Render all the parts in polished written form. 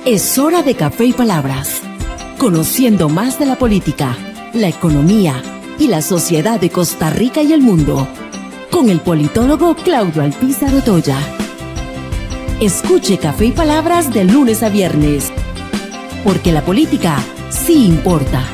Es hora de Café y Palabras, conociendo más de la política, la economía y la sociedad de Costa Rica y el mundo, con el politólogo Claudio Alpizar Otoya. Escuche Café y Palabras de lunes a viernes, porque la política sí importa.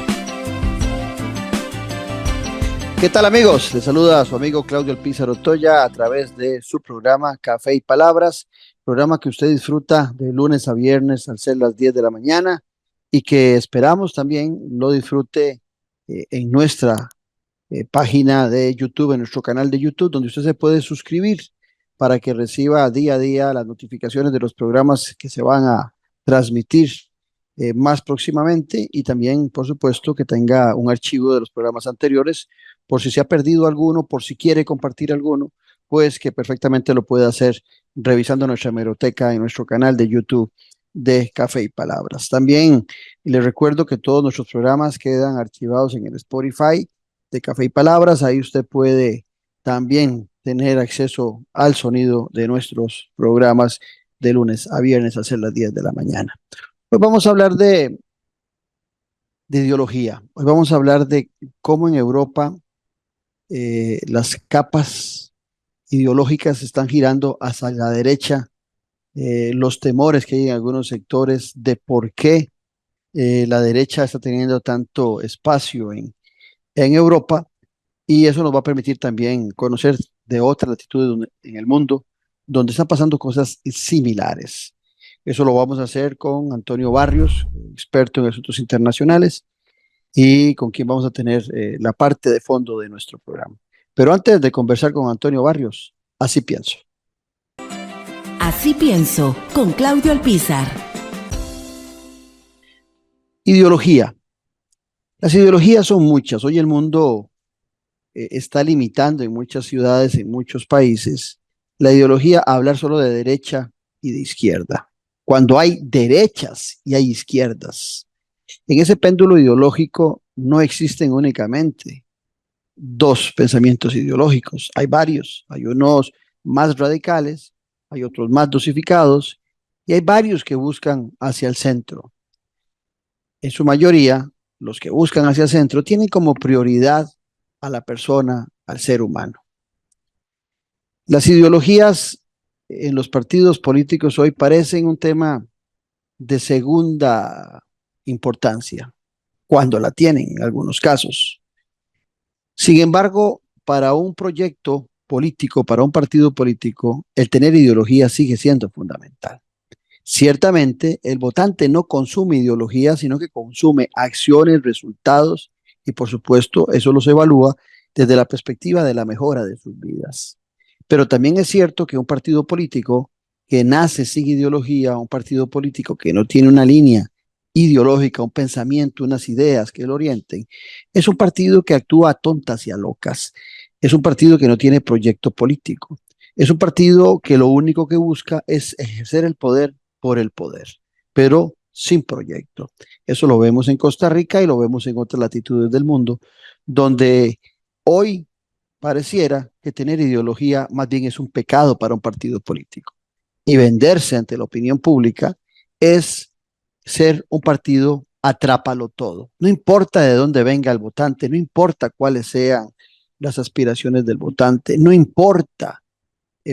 ¿Qué tal, amigos? Les saluda a su amigo Claudio Alpizar Otoya a través de su programa Café y Palabras, programa que usted disfruta de lunes a viernes al ser las 10 de la mañana y que esperamos también lo disfrute en nuestra página de YouTube, en nuestro canal de YouTube, donde usted se puede suscribir para que reciba día a día las notificaciones de los programas que se van a transmitir más próximamente, y también, por supuesto, que tenga un archivo de los programas anteriores por si se ha perdido alguno, por si quiere compartir alguno, pues que perfectamente lo puede hacer revisando nuestra hemeroteca en nuestro canal de YouTube de Café y Palabras. También les recuerdo que todos nuestros programas quedan archivados en el Spotify de Café y Palabras. Ahí usted puede también tener acceso al sonido de nuestros programas de lunes a viernes a ser las 10 de la mañana. Hoy vamos a hablar de ideología. Hoy vamos a hablar de cómo en Europa las capas ideológicas están girando hacia la derecha, los temores que hay en algunos sectores de por qué la derecha está teniendo tanto espacio en Europa, y eso nos va a permitir también conocer de otras latitudes en el mundo donde están pasando cosas similares. Eso lo vamos a hacer con Antonio Barrios, experto en asuntos internacionales, y con quien vamos a tener la parte de fondo de nuestro programa. Pero antes de conversar con Antonio Barrios, así pienso. Así pienso, con Claudio Alpizar. Ideología. Las ideologías son muchas. Hoy el mundo está limitando en muchas ciudades, en muchos países, la ideología a hablar solo de derecha y de izquierda, cuando hay derechas y hay izquierdas. En ese péndulo ideológico no existen únicamente dos pensamientos ideológicos, hay varios, hay unos más radicales, hay otros más dosificados, y hay varios que buscan hacia el centro. En su mayoría, los que buscan hacia el centro tienen como prioridad a la persona, al ser humano. Las ideologías en los partidos políticos hoy parecen un tema de segunda importancia, cuando la tienen en algunos casos. Sin embargo, para un proyecto político, para un partido político, el tener ideología sigue siendo fundamental. Ciertamente, el votante no consume ideología, sino que consume acciones, resultados, y por supuesto, eso los evalúa desde la perspectiva de la mejora de sus vidas. Pero también es cierto que un partido político que nace sin ideología, un partido político que no tiene una línea ideológica, un pensamiento, unas ideas que lo orienten, es un partido que actúa a tontas y a locas. Es un partido que no tiene proyecto político. Es un partido que lo único que busca es ejercer el poder por el poder, pero sin proyecto. Eso lo vemos en Costa Rica y lo vemos en otras latitudes del mundo, donde hoy pareciera que tener ideología más bien es un pecado para un partido político. Y venderse ante la opinión pública es ser un partido atrápalo todo. No importa de dónde venga el votante, no importa cuáles sean las aspiraciones del votante, no importa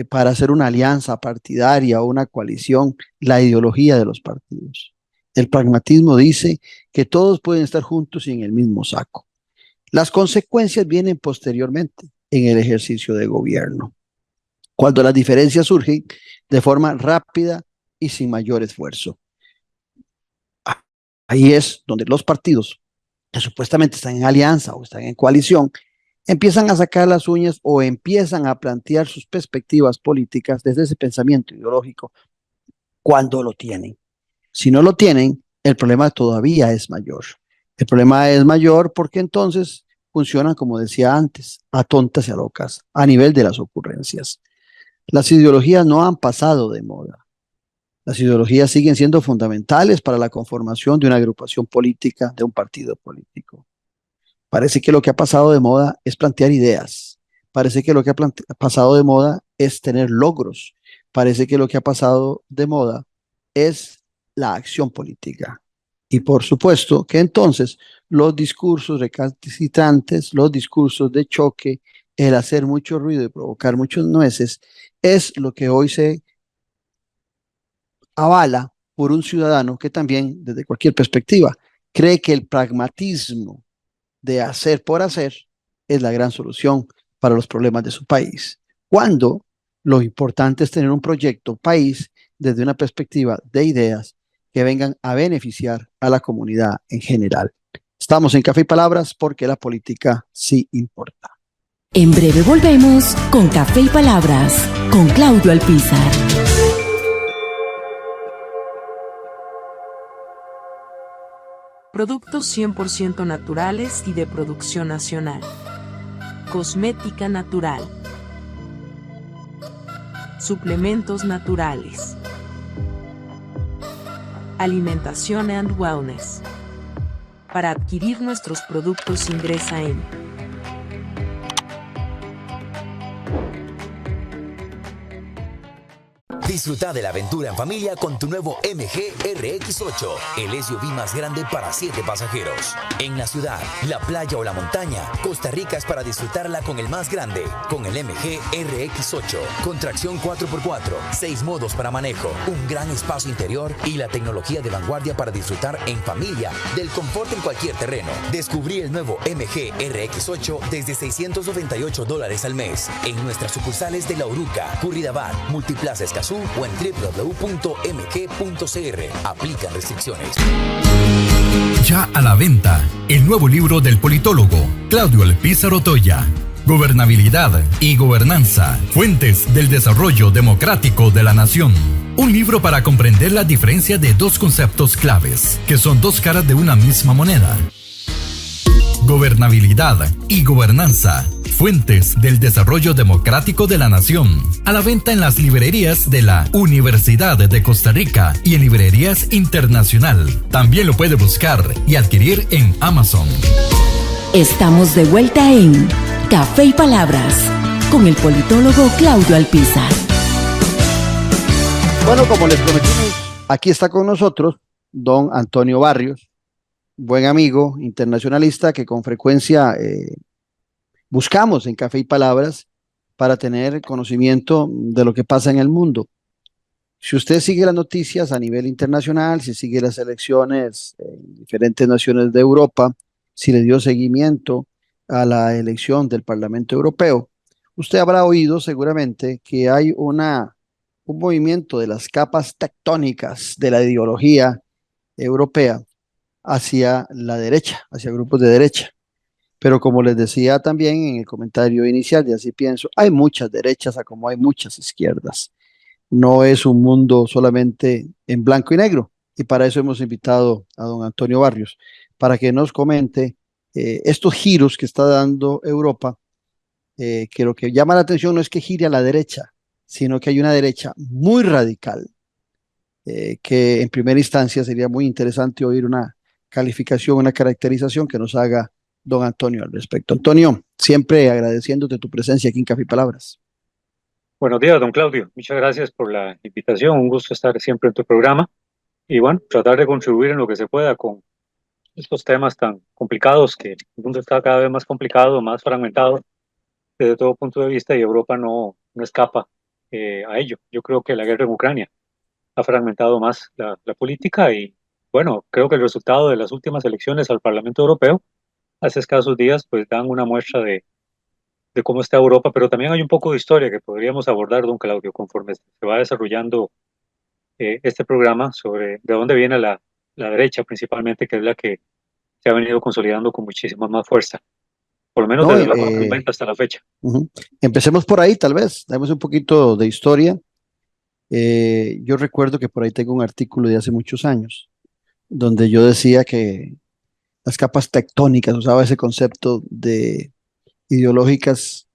para hacer una alianza partidaria o una coalición la ideología de los partidos. El pragmatismo dice que todos pueden estar juntos y en el mismo saco. Las consecuencias vienen posteriormente en el ejercicio de gobierno, cuando las diferencias surgen de forma rápida y sin mayor esfuerzo. Ahí es donde los partidos que supuestamente están en alianza o están en coalición empiezan a sacar las uñas o empiezan a plantear sus perspectivas políticas desde ese pensamiento ideológico cuando lo tienen. Si no lo tienen, el problema todavía es mayor. El problema es mayor porque entonces funcionan, como decía antes, a tontas y a locas, a nivel de las ocurrencias. Las ideologías no han pasado de moda. Las ideologías siguen siendo fundamentales para la conformación de una agrupación política, de un partido político. Parece que lo que ha pasado de moda es plantear ideas. Parece que lo que ha pasado de moda es tener logros. Parece que lo que ha pasado de moda es la acción política. Y por supuesto que entonces los discursos recalcitrantes, los discursos de choque, el hacer mucho ruido y provocar muchos nueces, es lo que hoy se avala por un ciudadano que también, desde cualquier perspectiva, cree que el pragmatismo de hacer por hacer es la gran solución para los problemas de su país. Cuando lo importante es tener un proyecto país desde una perspectiva de ideas que vengan a beneficiar a la comunidad en general. Estamos en Café y Palabras porque la política sí importa. En breve volvemos con Café y Palabras con Claudio Alpizar. Productos 100% naturales y de producción nacional. Cosmética natural. Suplementos naturales. Alimentación and Wellness. Para adquirir nuestros productos ingresa en Disfruta de la aventura en familia con tu nuevo MG RX8, el SUV más grande para 7 pasajeros. En la ciudad, la playa o la montaña, Costa Rica es para disfrutarla con el más grande, con el MG RX8, con tracción 4x4, 6 modos para manejo, un gran espacio interior y la tecnología de vanguardia para disfrutar en familia del confort en cualquier terreno. Descubrí el nuevo MG RX8 desde $698 al mes en nuestras sucursales de La Uruca, Curridabat, Multiplaza Escazú o en www.mg.cr. Aplican restricciones. Ya a la venta, el nuevo libro del politólogo Claudio Alpizar Otoya. Gobernabilidad y gobernanza, fuentes del desarrollo democrático de la nación. Un libro para comprender la diferencia de dos conceptos claves, que son dos caras de una misma moneda. Gobernabilidad y gobernanza, fuentes del desarrollo democrático de la nación. A la venta en las librerías de la Universidad de Costa Rica y en librerías internacional. También lo puede buscar y adquirir en Amazon. Estamos de vuelta en Café y Palabras con el politólogo Claudio Alpizar. Bueno, como les prometimos, aquí está con nosotros don Antonio Barrios, buen amigo internacionalista que con frecuencia buscamos en Café y Palabras para tener conocimiento de lo que pasa en el mundo. Si usted sigue las noticias a nivel internacional, si sigue las elecciones en diferentes naciones de Europa, si le dio seguimiento a la elección del Parlamento Europeo, usted habrá oído seguramente que hay un movimiento de las capas tectónicas de la ideología europea hacia la derecha, hacia grupos de derecha. Pero como les decía también en el comentario inicial, y así pienso, hay muchas derechas a como hay muchas izquierdas. No es un mundo solamente en blanco y negro. Y para eso hemos invitado a don Antonio Barrios, para que nos comente estos giros que está dando Europa, que lo que llama la atención no es que gire a la derecha, sino que hay una derecha muy radical, que en primera instancia sería muy interesante oír una calificación, una caracterización que nos haga don Antonio al respecto. Antonio, siempre agradeciéndote tu presencia aquí en Café y Palabras. Buenos días, don Claudio. Muchas gracias por la invitación. Un gusto estar siempre en tu programa y bueno, tratar de contribuir en lo que se pueda con estos temas tan complicados que el mundo está cada vez más complicado, más fragmentado desde todo punto de vista y Europa no escapa a ello. Yo creo que la guerra en Ucrania ha fragmentado más la política y bueno, creo que el resultado de las últimas elecciones al Parlamento Europeo hace escasos días pues dan una muestra de cómo está Europa, pero también hay un poco de historia que podríamos abordar, don Claudio, conforme se va desarrollando este programa sobre de dónde viene la derecha principalmente, que es la que se ha venido consolidando con muchísima más fuerza, por lo menos desde los 90 hasta la fecha. Empecemos por ahí, tal vez, damos un poquito de historia. Yo recuerdo que por ahí tengo un artículo de hace muchos años, donde yo decía que las capas tectónicas, usaba ese concepto de ideológicas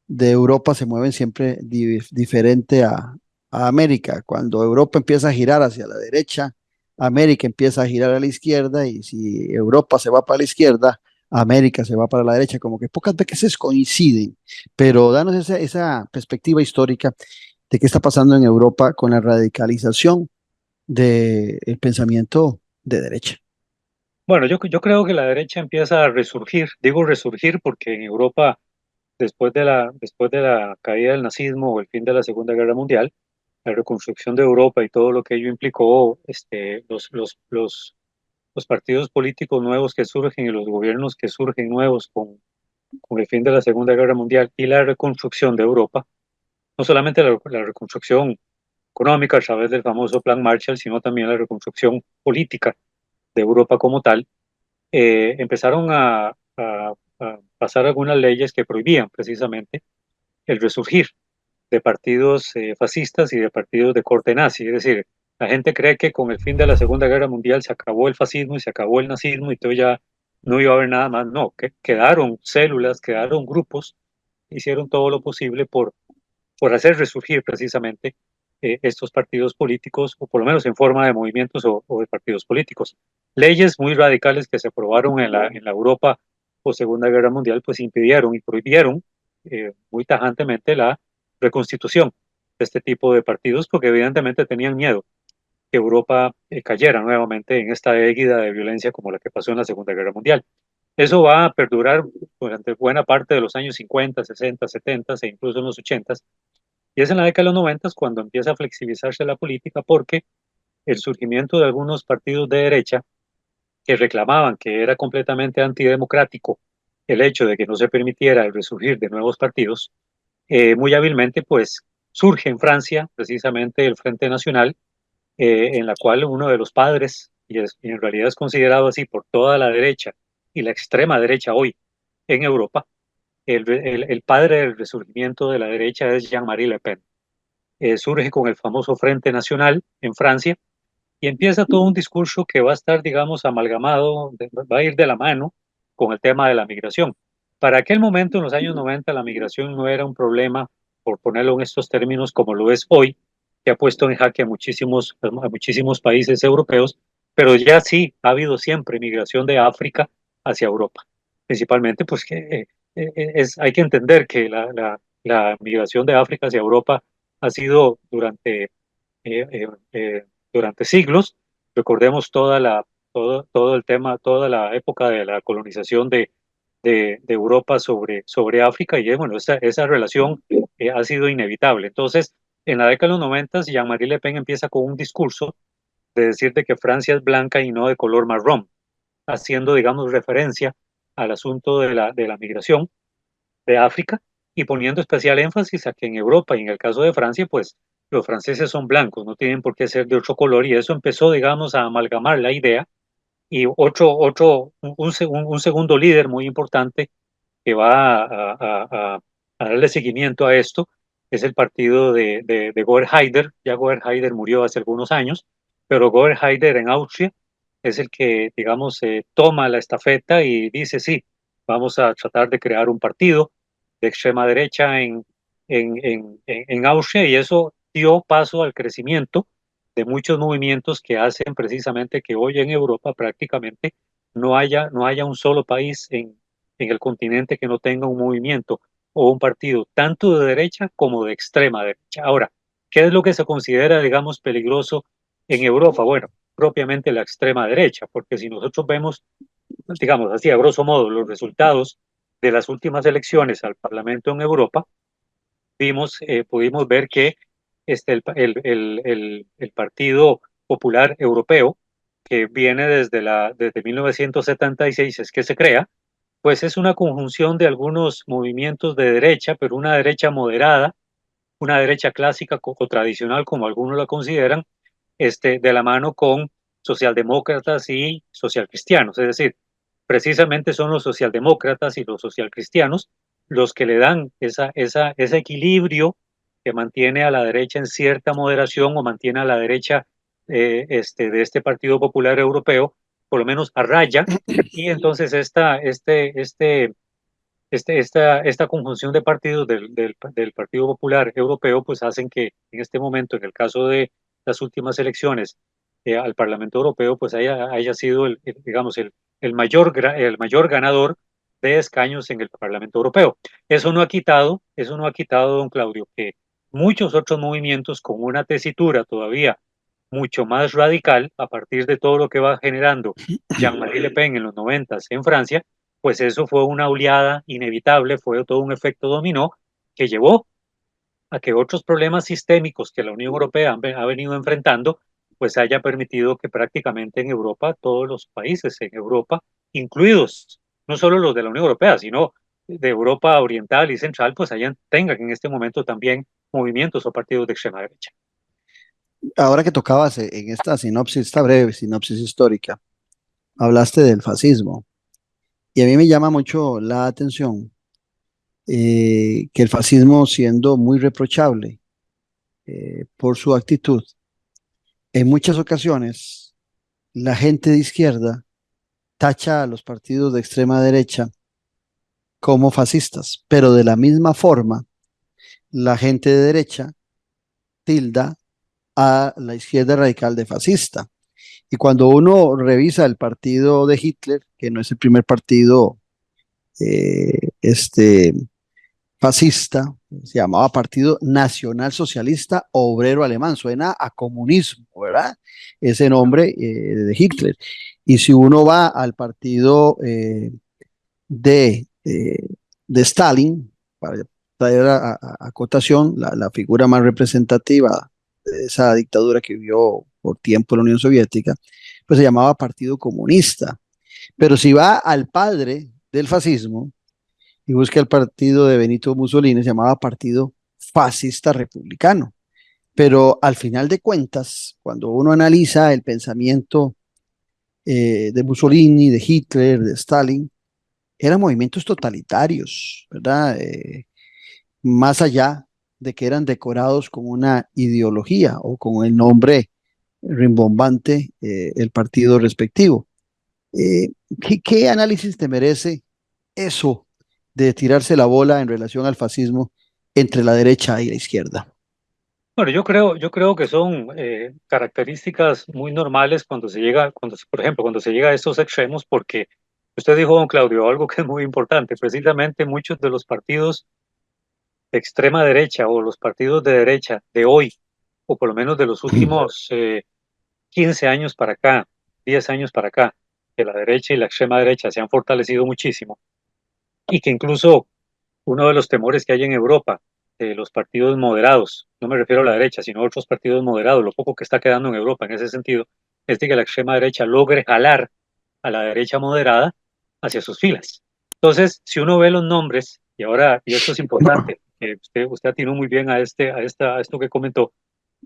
de Europa se mueven siempre diferente a América. Cuando Europa empieza a girar hacia la derecha, América empieza a girar a la izquierda, y si Europa se va para la izquierda, América se va para la derecha, como que pocas veces coinciden, pero danos esa perspectiva histórica de qué está pasando en Europa con la radicalización del pensamiento de derecha. Bueno, yo creo que la derecha empieza a resurgir. Digo resurgir porque en Europa, después de la caída del nazismo o el fin de la Segunda Guerra Mundial, la reconstrucción de Europa y todo lo que ello implicó, los partidos políticos nuevos que surgen y los gobiernos que surgen nuevos con el fin de la Segunda Guerra Mundial y la reconstrucción de Europa, no solamente la reconstrucción económica a través del famoso Plan Marshall, sino también la reconstrucción política de Europa como tal, empezaron a pasar algunas leyes que prohibían precisamente el resurgir de partidos fascistas y de partidos de corte nazi. Es decir, la gente cree que con el fin de la Segunda Guerra Mundial se acabó el fascismo y se acabó el nazismo y todo ya no iba a haber nada más. No, que quedaron células, quedaron grupos, hicieron todo lo posible por hacer resurgir precisamente estos partidos políticos, o por lo menos en forma de movimientos o de partidos políticos. Leyes muy radicales que se aprobaron en la Europa post Segunda Guerra Mundial, pues impidieron y prohibieron muy tajantemente la reconstitución de este tipo de partidos, porque evidentemente tenían miedo que Europa cayera nuevamente en esta égida de violencia como la que pasó en la Segunda Guerra Mundial. Eso va a perdurar durante buena parte de los años 50, 60, 70 e incluso en los 80. Y es en la década de los 90 cuando empieza a flexibilizarse la política, porque el surgimiento de algunos partidos de derecha que reclamaban que era completamente antidemocrático el hecho de que no se permitiera el resurgir de nuevos partidos, muy hábilmente pues surge en Francia precisamente el Frente Nacional, en la cual uno de los padres, y en realidad es considerado así por toda la derecha y la extrema derecha hoy en Europa, el padre del resurgimiento de la derecha es Jean-Marie Le Pen. Surge con el famoso Frente Nacional en Francia y empieza todo un discurso que va a estar, digamos, amalgamado, va a ir de la mano con el tema de la migración. Para aquel momento, en los años 90, la migración no era un problema, por ponerlo en estos términos, como lo es hoy, que ha puesto en jaque a muchísimos países europeos, pero ya sí ha habido siempre migración de África hacia Europa. Principalmente, pues que hay que entender que la migración de África hacia Europa ha sido durante siglos. Recordemos todo el tema, toda la época de la colonización de Europa sobre África, y bueno, esa relación ha sido inevitable. Entonces, en la década de los 90, Jean-Marie Le Pen empieza con un discurso de decir de que Francia es blanca y no de color marrón, haciendo, digamos, referencia al asunto de la migración de África y poniendo especial énfasis a que en Europa y en el caso de Francia, pues los franceses son blancos, no tienen por qué ser de otro color, y eso empezó, digamos, a amalgamar la idea. Y un segundo líder muy importante que va a darle seguimiento a esto es el partido de Gerhard Haider. Ya Gerhard Haider murió hace algunos años, pero Gerhard Haider en Austria es el que, digamos, toma la estafeta y dice, sí, vamos a tratar de crear un partido de extrema derecha en Austria, y eso dio paso al crecimiento de muchos movimientos que hacen precisamente que hoy en Europa prácticamente no haya un solo país en el continente que no tenga un movimiento o un partido tanto de derecha como de extrema derecha. Ahora, ¿qué es lo que se considera, digamos, peligroso en Europa? Bueno, propiamente la extrema derecha, porque si nosotros vemos, digamos así, a grosso modo, los resultados de las últimas elecciones al Parlamento en Europa, pudimos ver que el Partido Popular Europeo, que viene desde 1976, es que se crea, pues es una conjunción de algunos movimientos de derecha, pero una derecha moderada, una derecha clásica o tradicional, como algunos la consideran, de la mano con socialdemócratas y socialcristianos. Es decir, precisamente son los socialdemócratas y los socialcristianos los que le dan ese equilibrio que mantiene a la derecha en cierta moderación, o mantiene a la derecha de este Partido Popular Europeo, por lo menos a raya. Y entonces esta conjunción de partidos del Partido Popular Europeo pues hacen que en este momento, en el caso de las últimas elecciones al Parlamento Europeo, pues haya sido digamos, el mayor ganador de escaños en el Parlamento Europeo. Eso no ha quitado, don Claudio, que muchos otros movimientos con una tesitura todavía mucho más radical a partir de todo lo que va generando Jean-Marie Le Pen en los 90 en Francia, pues eso fue una oleada inevitable, fue todo un efecto dominó que llevó a que otros problemas sistémicos que la Unión Europea ha venido enfrentando, pues haya permitido que prácticamente en Europa, todos los países en Europa, incluidos no solo los de la Unión Europea, sino de Europa Oriental y Central, pues tengan en este momento también movimientos o partidos de extrema derecha. Ahora que tocabas en esta sinopsis, esta breve sinopsis histórica, hablaste del fascismo y a mí me llama mucho la atención que el fascismo, siendo muy reprochable por su actitud, en muchas ocasiones la gente de izquierda tacha a los partidos de extrema derecha como fascistas, pero de la misma forma la gente de derecha tilda a la izquierda radical de fascista. Y cuando uno revisa el partido de Hitler, que no es el primer partido fascista, se llamaba Partido Nacional Socialista Obrero Alemán, suena a comunismo, ¿verdad? Ese nombre de Hitler. Y si uno va al partido de, eh, de Stalin, para traer a cotación la figura más representativa de esa dictadura que vivió por tiempo en la Unión Soviética, pues se llamaba Partido Comunista. Pero si va al padre del fascismo y busca el partido de Benito Mussolini, se llamaba Partido Fascista Republicano. Pero al final de cuentas, cuando uno analiza el pensamiento de Mussolini, de Hitler, de Stalin, eran movimientos totalitarios, ¿verdad? Más allá de que eran decorados con una ideología o con el nombre rimbombante, el partido respectivo. ¿Qué análisis te merece eso de tirarse la bola en relación al fascismo entre la derecha y la izquierda? Bueno, yo creo que son características muy normales cuando se llega, por ejemplo, cuando se llega a estos extremos, porque usted dijo, don Claudio, algo que es muy importante. Precisamente muchos de los partidos de extrema derecha o los partidos de derecha de hoy, o por lo menos de los últimos 15 años para acá, 10 años para acá, que la derecha y la extrema derecha se han fortalecido muchísimo y que incluso uno de los temores que hay en Europa de los partidos moderados, no me refiero a la derecha, sino a otros partidos moderados, lo poco que está quedando en Europa en ese sentido, es de que la extrema derecha logre jalar a la derecha moderada hacia sus filas. Entonces, si uno ve los nombres, y esto es importante, que usted atinó muy bien a esto que comentó,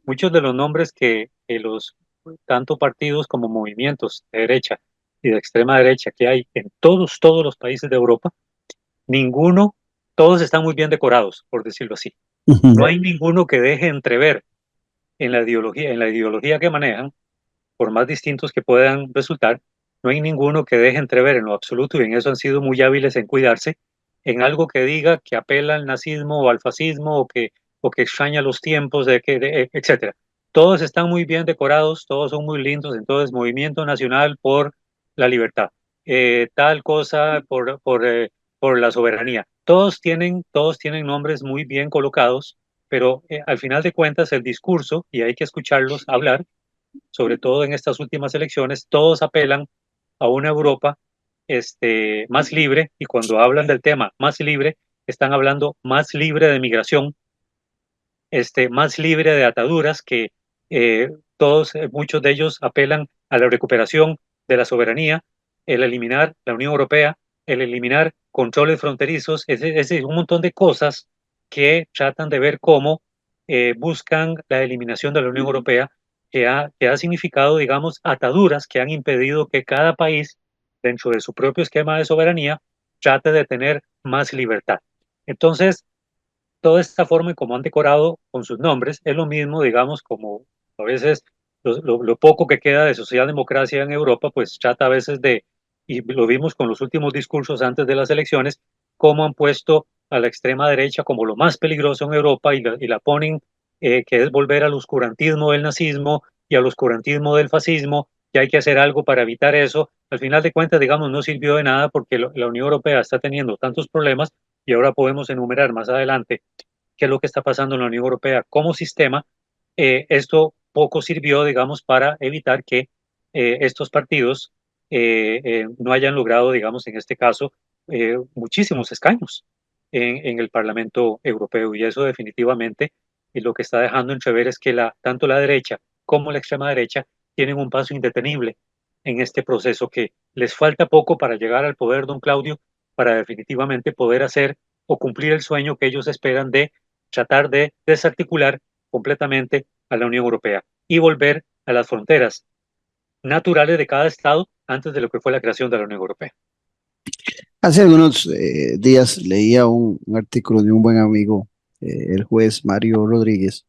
muchos de los nombres que los tanto partidos como movimientos de derecha y de extrema derecha que hay en todos los países de Europa, ninguno, todos están muy bien decorados, por decirlo así. No hay ninguno que deje entrever en la ideología que manejan, por más distintos que puedan resultar, no hay ninguno que deje entrever en lo absoluto, y en eso han sido muy hábiles en cuidarse, en algo que diga que apela al nazismo o al fascismo o que extraña los tiempos, etcétera. Todos están muy bien decorados, todos son muy lindos, entonces Movimiento Nacional por la Libertad, tal cosa por la soberanía. Todos tienen nombres muy bien colocados, pero al final de cuentas el discurso, y hay que escucharlos hablar, sobre todo en estas últimas elecciones, todos apelan a una Europa más libre, y cuando hablan del tema más libre, están hablando más libre de migración, más libre de ataduras, que muchos de ellos apelan a la recuperación de la soberanía, el eliminar la Unión Europea, el eliminar controles fronterizos, es un montón de cosas que tratan de ver cómo buscan la eliminación de la Unión Europea, que ha significado, digamos, ataduras que han impedido que cada país, dentro de su propio esquema de soberanía, trate de tener más libertad. Entonces, toda esta forma en cómo han decorado con sus nombres es lo mismo, digamos, como a veces lo poco que queda de socialdemocracia en Europa, pues trata a veces y lo vimos con los últimos discursos antes de las elecciones, cómo han puesto a la extrema derecha como lo más peligroso en Europa y la ponen, que es volver al oscurantismo del nazismo y al oscurantismo del fascismo, que hay que hacer algo para evitar eso. Al final de cuentas, digamos, no sirvió de nada porque la Unión Europea está teniendo tantos problemas, y ahora podemos enumerar más adelante qué es lo que está pasando en la Unión Europea como sistema. Esto poco sirvió, digamos, para evitar que estos partidos no hayan logrado, digamos, en este caso, muchísimos escaños en el Parlamento Europeo. Y eso definitivamente lo que está dejando entrever es que tanto la derecha como la extrema derecha tienen un paso indetenible en este proceso, que les falta poco para llegar al poder, don Claudio, para definitivamente poder hacer o cumplir el sueño que ellos esperan de tratar de desarticular completamente a la Unión Europea y volver a las fronteras naturales de cada estado antes de lo que fue la creación de la Unión Europea. Hace algunos días leía un artículo de un buen amigo, el juez Mario Rodríguez,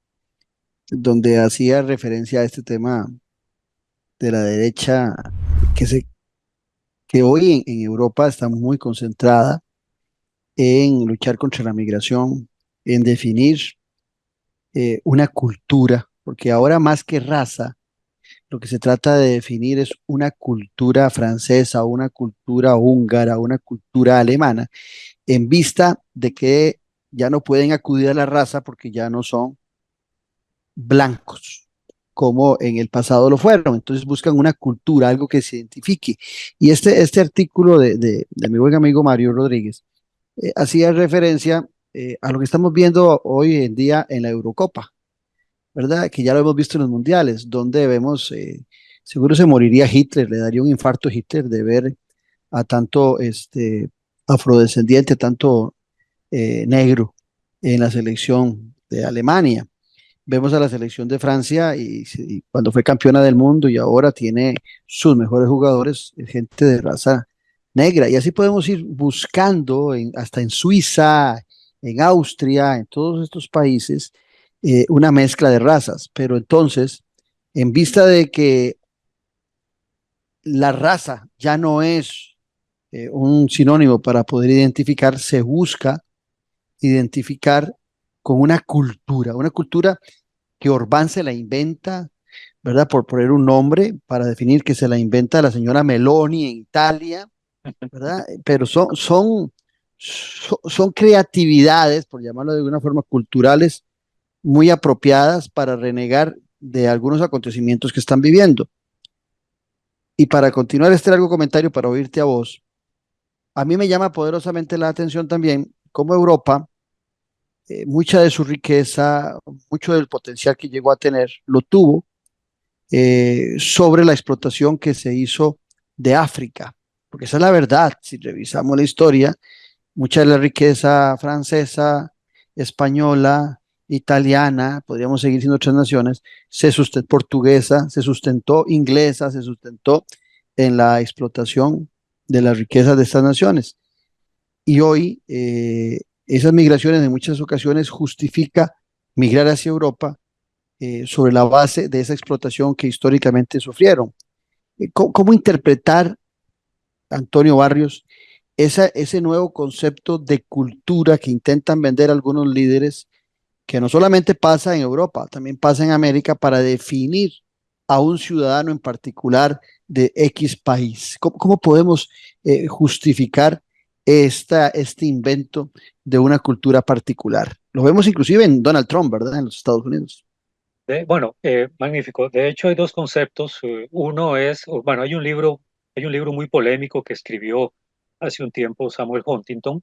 donde hacía referencia a este tema de la derecha que, que hoy en Europa está muy concentrada en luchar contra la migración, en definir una cultura, porque ahora más que raza, lo que se trata de definir es una cultura francesa, una cultura húngara, una cultura alemana, en vista de que ya no pueden acudir a la raza porque ya no son blancos, como en el pasado lo fueron. Entonces buscan una cultura, algo que se identifique. Y este artículo de mi buen amigo Mario Rodríguez hacía referencia a lo que estamos viendo hoy en día en la Eurocopa, ¿verdad? Que ya lo hemos visto en los mundiales, donde vemos, seguro se moriría Hitler, le daría un infarto a Hitler de ver a tanto afrodescendiente, tanto negro en la selección de Alemania. Vemos a la selección de Francia y cuando fue campeona del mundo y ahora tiene sus mejores jugadores, gente de raza negra. Y así podemos ir buscando hasta en Suiza, en Austria, en todos estos países, una mezcla de razas. Pero entonces, en vista de que la raza ya no es un sinónimo para poder identificar, se busca identificar con una cultura que Orbán se la inventa, ¿verdad? Por poner un nombre para definir que se la inventa la señora Meloni en Italia, ¿verdad? Pero son creatividades, por llamarlo de alguna forma, culturales muy apropiadas para renegar de algunos acontecimientos que están viviendo. Y para continuar este largo comentario, para oírte a vos, a mí me llama poderosamente la atención también cómo Europa, mucha de su riqueza, mucho del potencial que llegó a tener, lo tuvo sobre la explotación que se hizo de África. Porque esa es la verdad, si revisamos la historia, mucha de la riqueza francesa, española, italiana, podríamos seguir siendo otras naciones, portuguesa, se sustentó inglesa, se sustentó en la explotación de las riquezas de estas naciones. Y hoy esas migraciones en muchas ocasiones justifica migrar hacia Europa sobre la base de esa explotación que históricamente sufrieron. ¿Cómo interpretar, Antonio Barrios, ese nuevo concepto de cultura que intentan vender algunos líderes, que no solamente pasa en Europa, también pasa en América, para definir a un ciudadano en particular de X país? ¿Cómo podemos justificar este invento de una cultura particular? Lo vemos inclusive en Donald Trump, ¿verdad? En los Estados Unidos. Bueno, magnífico. De hecho, hay dos conceptos. Uno es, bueno, hay un libro muy polémico que escribió hace un tiempo Samuel Huntington,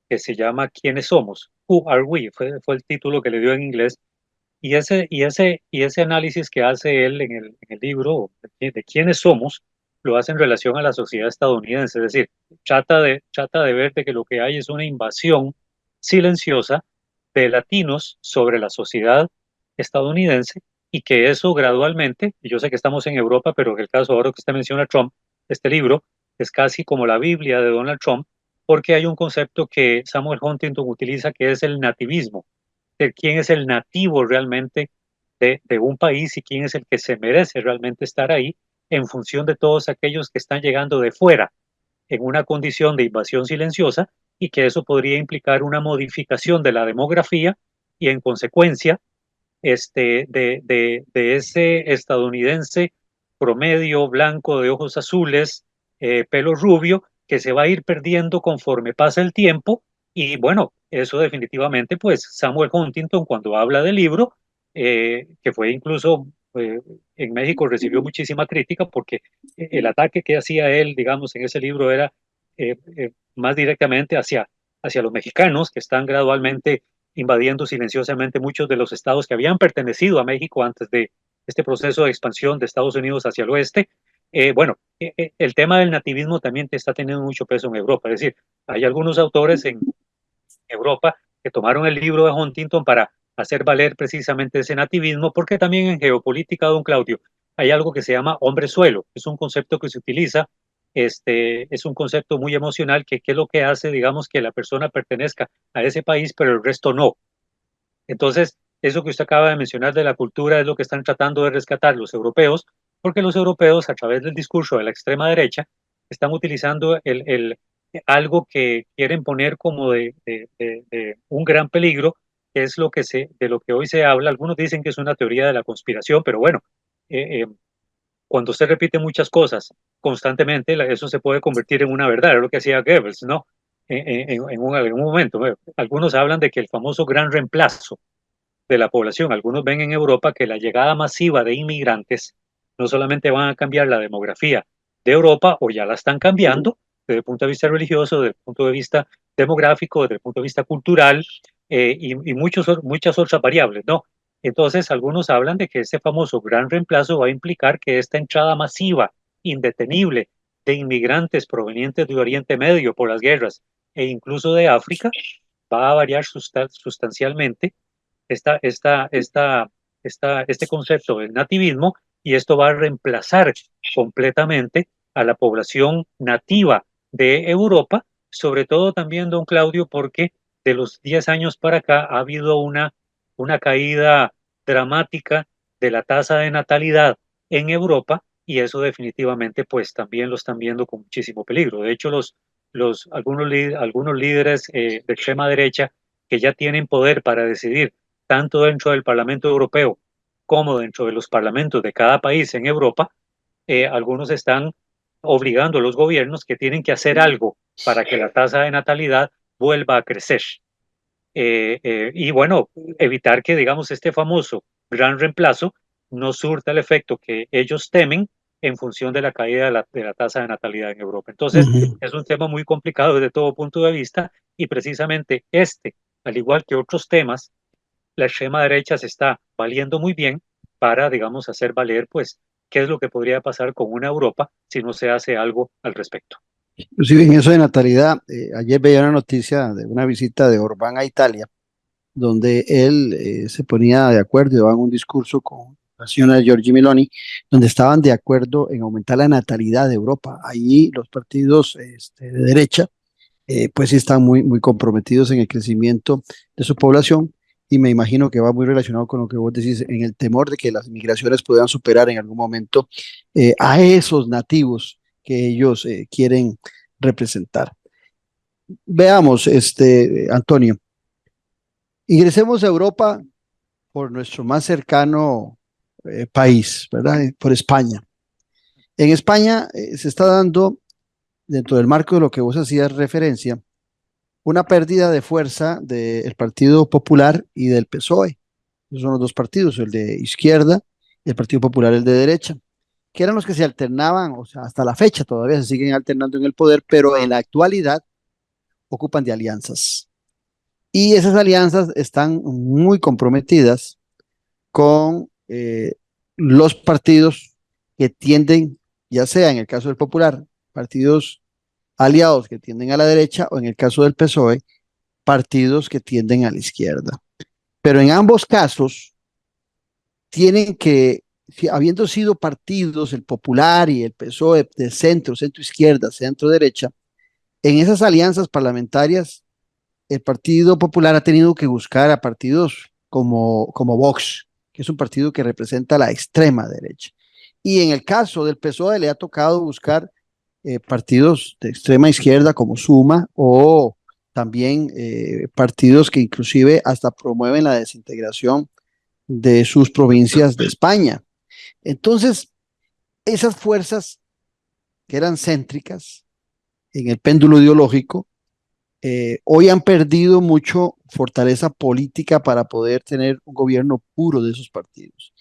que se llama ¿Quiénes somos? Who are we? Fue el título que le dio en inglés. Y ese análisis que hace él en el libro de quiénes somos, lo hace en relación a la sociedad estadounidense. Es decir, trata de ver de que lo que hay es una invasión silenciosa de latinos sobre la sociedad estadounidense, y que eso gradualmente, y yo sé que estamos en Europa, pero en el caso ahora que usted menciona Trump, este libro es casi como la Biblia de Donald Trump, porque hay un concepto que Samuel Huntington utiliza, que es el nativismo, de quién es el nativo realmente de un país y quién es el que se merece realmente estar ahí, en función de todos aquellos que están llegando de fuera en una condición de invasión silenciosa, y que eso podría implicar una modificación de la demografía y en consecuencia de ese estadounidense promedio blanco de ojos azules, pelo rubio, que se va a ir perdiendo conforme pasa el tiempo. Y bueno, eso definitivamente, pues Samuel Huntington, cuando habla del libro, que fue incluso en México recibió muchísima crítica porque el ataque que hacía él, digamos, en ese libro era más directamente hacia los mexicanos que están gradualmente invadiendo silenciosamente muchos de los estados que habían pertenecido a México antes de este proceso de expansión de Estados Unidos hacia el oeste. El tema del nativismo también está teniendo mucho peso en Europa. Es decir, hay algunos autores en Europa que tomaron el libro de Huntington para hacer valer precisamente ese nativismo, porque también en geopolítica, don Claudio, hay algo que se llama hombre suelo. Es un concepto que se utiliza, es un concepto muy emocional que es lo que hace, digamos, que la persona pertenezca a ese país, pero el resto no. Entonces, eso que usted acaba de mencionar de la cultura es lo que están tratando de rescatar los europeos, porque los europeos, a través del discurso de la extrema derecha, están utilizando algo que quieren poner como de un gran peligro, que es de lo que hoy se habla. Algunos dicen que es una teoría de la conspiración, pero bueno, eh, eh, cuando usted repite muchas cosas constantemente, eso se puede convertir en una verdad. Es lo que hacía Goebbels, ¿no? En un momento. Algunos hablan de que el famoso gran reemplazo de la población. Algunos ven en Europa que la llegada masiva de inmigrantes no solamente van a cambiar la demografía de Europa, o ya la están cambiando desde el punto de vista religioso, desde el punto de vista demográfico, desde el punto de vista cultural, y muchas otras variables, ¿no? Entonces, algunos hablan de que ese famoso gran reemplazo va a implicar que esta entrada masiva, indetenible, de inmigrantes provenientes de Oriente Medio por las guerras e incluso de África va a variar sustancialmente este concepto del nativismo, y esto va a reemplazar completamente a la población nativa de Europa, sobre todo también, don Claudio, porque de los 10 años para acá ha habido una caída dramática de la tasa de natalidad en Europa, y eso definitivamente pues también lo están viendo con muchísimo peligro. De hecho, algunos líderes de extrema derecha que ya tienen poder para decidir tanto dentro del Parlamento Europeo como dentro de los parlamentos de cada país en Europa, algunos están obligando a los gobiernos que tienen que hacer algo para que la tasa de natalidad vuelva a crecer. Y bueno, evitar que, digamos, este famoso gran reemplazo no surta el efecto que ellos temen en función de la caída de la tasa de natalidad en Europa. Entonces, es un tema muy complicado desde todo punto de vista, y precisamente al igual que otros temas, la extrema derecha se está valiendo muy bien para, digamos, hacer valer, pues, qué es lo que podría pasar con una Europa si no se hace algo al respecto. Inclusive en eso de natalidad, ayer veía una noticia de una visita de Orbán a Italia, donde él se ponía de acuerdo y daba un discurso con la señora Giorgia Meloni, donde estaban de acuerdo en aumentar la natalidad de Europa. Ahí los partidos de derecha, pues sí están muy comprometidos en el crecimiento de su población, y me imagino que va muy relacionado con lo que vos decís, en el temor de que las migraciones puedan superar en algún momento a esos nativos que ellos quieren representar. Veamos, Antonio, ingresemos a Europa por nuestro más cercano país, ¿verdad? Por España. En España se está dando, dentro del marco de lo que vos hacías referencia, una pérdida de fuerza del Partido Popular y del PSOE. Esos son los dos partidos, el de izquierda y el Partido Popular, el de derecha, que eran los que se alternaban, o sea, hasta la fecha todavía se siguen alternando en el poder, pero en la actualidad ocupan de alianzas. Y esas alianzas están muy comprometidas con los partidos que tienden, ya sea en el caso del Popular, partidos aliados que tienden a la derecha, o en el caso del PSOE, partidos que tienden a la izquierda. Pero en ambos casos tienen que, habiendo sido partidos, el Popular y el PSOE, de centro, centro izquierda, centro derecha, en esas alianzas parlamentarias, el Partido Popular ha tenido que buscar a partidos como Vox, que es un partido que representa la extrema derecha. Y en el caso del PSOE le ha tocado buscar partidos de extrema izquierda como Suma, o también partidos que inclusive hasta promueven la desintegración de sus provincias de España. Entonces, esas fuerzas que eran céntricas en el péndulo ideológico, hoy han perdido mucho fortaleza política para poder tener un gobierno puro de esos partidos.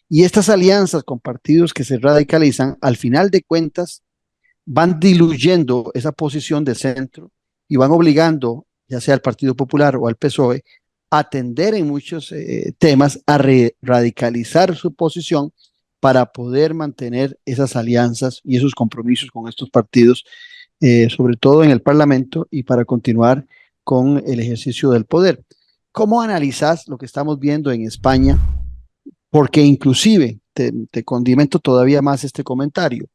Y estas alianzas con partidos que se radicalizan, al final de cuentas, van diluyendo esa posición de centro y van obligando, ya sea al Partido Popular o al PSOE, a atender en muchos temas a radicalizar su posición para poder mantener esas alianzas y esos compromisos con estos partidos, sobre todo en el Parlamento, y para continuar con el ejercicio del poder. ¿Cómo analizas lo que estamos viendo en España? Porque inclusive, te condimento todavía más este comentario.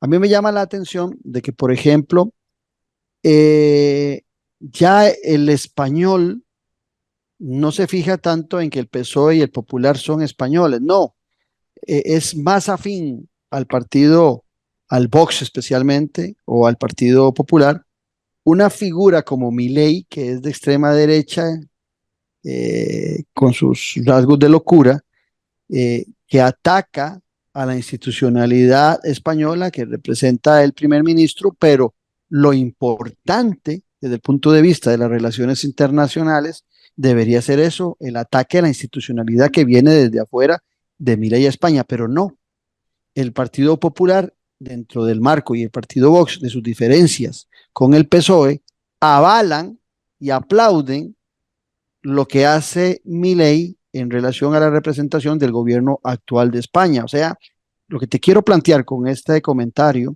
A mí me llama la atención de que, por ejemplo, ya el español no se fija tanto en que el PSOE y el Popular son españoles, no, es más afín al partido, al Vox especialmente, o al Partido Popular, una figura como Milei, que es de extrema derecha, con sus rasgos de locura, que ataca a la institucionalidad española que representa el primer ministro, pero lo importante desde el punto de vista de las relaciones internacionales debería ser eso, el ataque a la institucionalidad que viene desde afuera de Milei a España, pero no. El Partido Popular, dentro del marco, y el Partido Vox, de sus diferencias con el PSOE, avalan y aplauden lo que hace Milei en relación a la representación del gobierno actual de España. O sea, lo que te quiero plantear con este comentario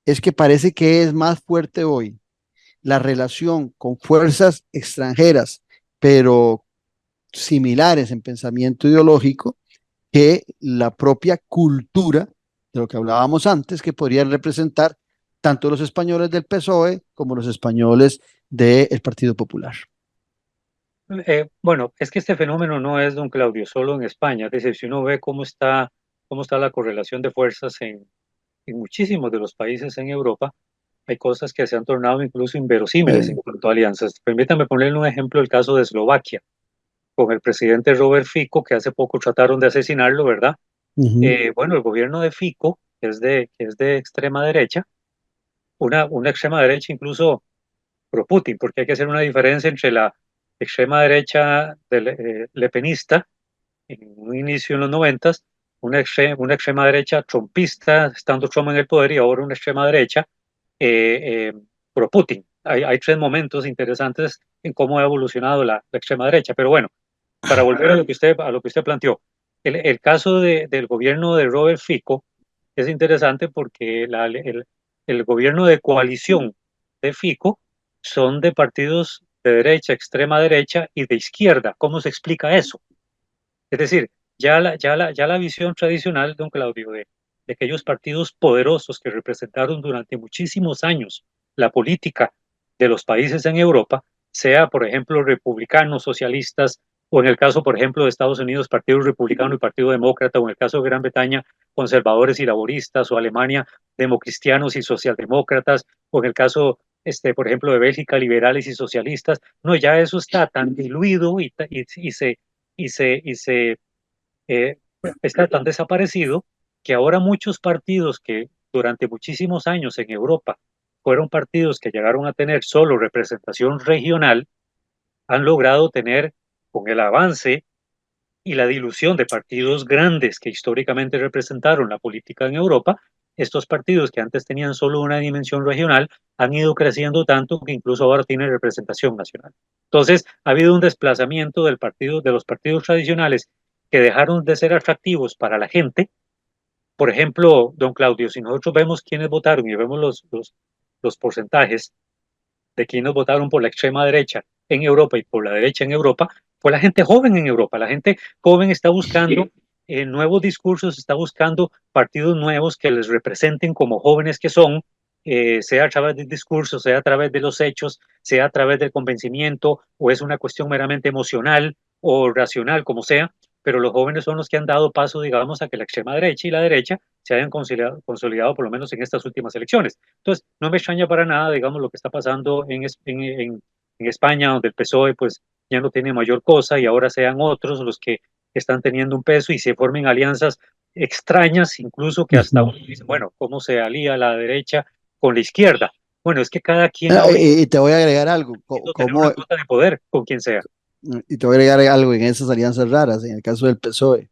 es que parece que es más fuerte hoy la relación con fuerzas extranjeras, pero similares en pensamiento ideológico, que la propia cultura de lo que hablábamos antes, que podrían representar tanto los españoles del PSOE como los españoles del Partido Popular. Bueno, es que este fenómeno no es, don Claudio, solo en España. Es decir, si uno ve cómo está la correlación de fuerzas en muchísimos de los países en Europa, hay cosas que se han tornado incluso inverosímiles en cuanto a alianzas. Permítame ponerle un ejemplo, el caso de Eslovaquia, con el presidente Robert Fico, que hace poco trataron de asesinarlo, ¿verdad? Bueno, el gobierno de Fico, que es de extrema derecha, una extrema derecha incluso pro-Putin, porque hay que hacer una diferencia entre la extrema derecha lepenista, en un inicio en los 90, una extrema derecha trumpista, estando Trump en el poder, y ahora una extrema derecha pro-Putin. Hay tres momentos interesantes en cómo ha evolucionado la extrema derecha. Pero bueno, para volver a lo que usted planteó, el caso del gobierno de Robert Fico es interesante porque el gobierno de coalición de Fico son de partidos de derecha, extrema derecha y de izquierda. ¿Cómo se explica eso? Es decir, ya la visión tradicional, don Claudio, de aquellos partidos poderosos que representaron durante muchísimos años la política de los países en Europa, sea, por ejemplo, republicanos, socialistas, o en el caso, por ejemplo, de Estados Unidos, Partido Republicano y Partido Demócrata, o en el caso de Gran Bretaña, conservadores y laboristas, o Alemania, democristianos y socialdemócratas, o en el caso, por ejemplo, de Bélgica, liberales y socialistas. No, ya eso está tan diluido y se está tan desaparecido que ahora muchos partidos que durante muchísimos años en Europa fueron partidos que llegaron a tener solo representación regional, han logrado tener, con el avance y la dilución de partidos grandes que históricamente representaron la política en Europa, estos partidos que antes tenían solo una dimensión regional han ido creciendo tanto que incluso ahora tienen representación nacional. Entonces, ha habido un desplazamiento de los partidos tradicionales que dejaron de ser atractivos para la gente. Por ejemplo, don Claudio, si nosotros vemos quiénes votaron y vemos los porcentajes de quienes votaron por la extrema derecha en Europa y por la derecha en Europa, fue la gente joven en Europa. La gente joven está buscando nuevos discursos, está buscando partidos nuevos que les representen como jóvenes que son, sea a través del discurso, sea a través de los hechos, sea a través del convencimiento, o es una cuestión meramente emocional o racional, como sea, pero los jóvenes son los que han dado paso, digamos, a que la extrema derecha y la derecha se hayan consolidado por lo menos en estas últimas elecciones. Entonces, no me extraña para nada, digamos, lo que está pasando en España, donde el PSOE pues ya no tiene mayor cosa y ahora sean otros los que están teniendo un peso y se formen alianzas extrañas, incluso que hasta uno dice, bueno, ¿cómo se alía la derecha con la izquierda? Bueno, es que cada quien y te voy a agregar algo, tener una cuota de poder con quien sea. Y te voy a agregar algo en esas alianzas raras, en el caso del PSOE.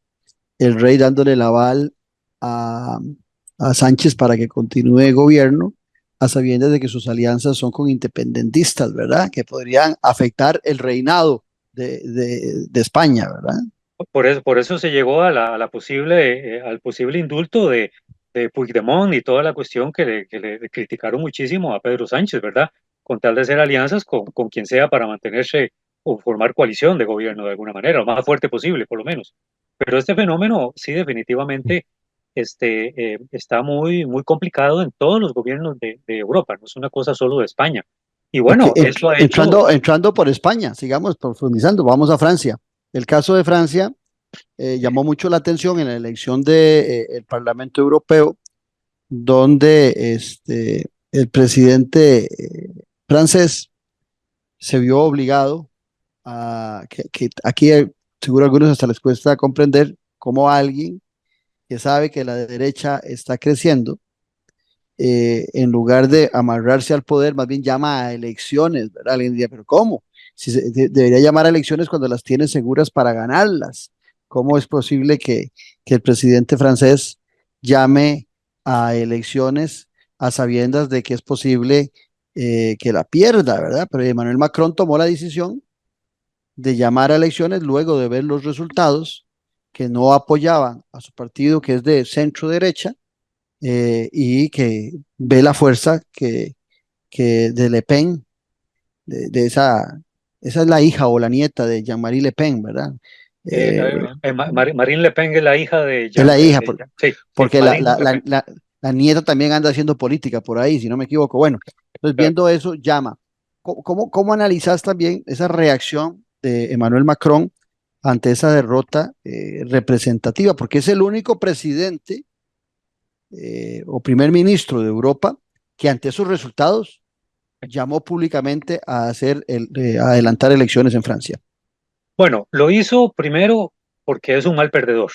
el rey dándole el aval a, a Sánchez para que continúe gobierno, a sabiendas de que sus alianzas son con independentistas, ¿verdad? Que podrían afectar el reinado de España, ¿verdad? Por eso se llegó a la posible, al posible indulto de Puigdemont y toda la cuestión que le criticaron muchísimo a Pedro Sánchez, ¿verdad? Con tal de hacer alianzas con quien sea para mantenerse o formar coalición de gobierno de alguna manera, lo más fuerte posible, por lo menos. Pero este fenómeno, sí, definitivamente, está muy complicado en todos los gobiernos de Europa, no es una cosa solo de España. Y Porque bueno, eso ha hecho, entrando por España, sigamos profundizando, vamos a Francia. El caso de Francia llamó mucho la atención en la elección del Parlamento Europeo, donde el presidente francés se vio obligado que aquí seguro a algunos hasta les cuesta comprender cómo alguien que sabe que la derecha está creciendo, en lugar de amarrarse al poder, más bien llama a elecciones, ¿verdad? Alguien diría, pero ¿cómo? Si debería llamar a elecciones cuando las tiene seguras para ganarlas. ¿Cómo es posible que el presidente francés llame a elecciones a sabiendas de que es posible que la pierda, ¿verdad? Pero Emmanuel Macron tomó la decisión de llamar a elecciones luego de ver los resultados que no apoyaban a su partido, que es de centro derecha, y que ve la fuerza que de Le Pen, de esa es la hija o la nieta de Jean-Marie Le Pen, ¿verdad? Eh, Marine Le Pen es la hija de es la hija, Sí, sí, porque Marine Le Pen. la nieta también anda haciendo política por ahí, si no me equivoco. Bueno, entonces Claro. viendo eso, llama. ¿Cómo analizas también esa reacción de Emmanuel Macron ante esa derrota representativa? Porque es el único presidente o primer ministro de Europa que ante esos resultados llamó públicamente a a adelantar elecciones en Francia. Bueno, lo hizo primero porque es un mal perdedor.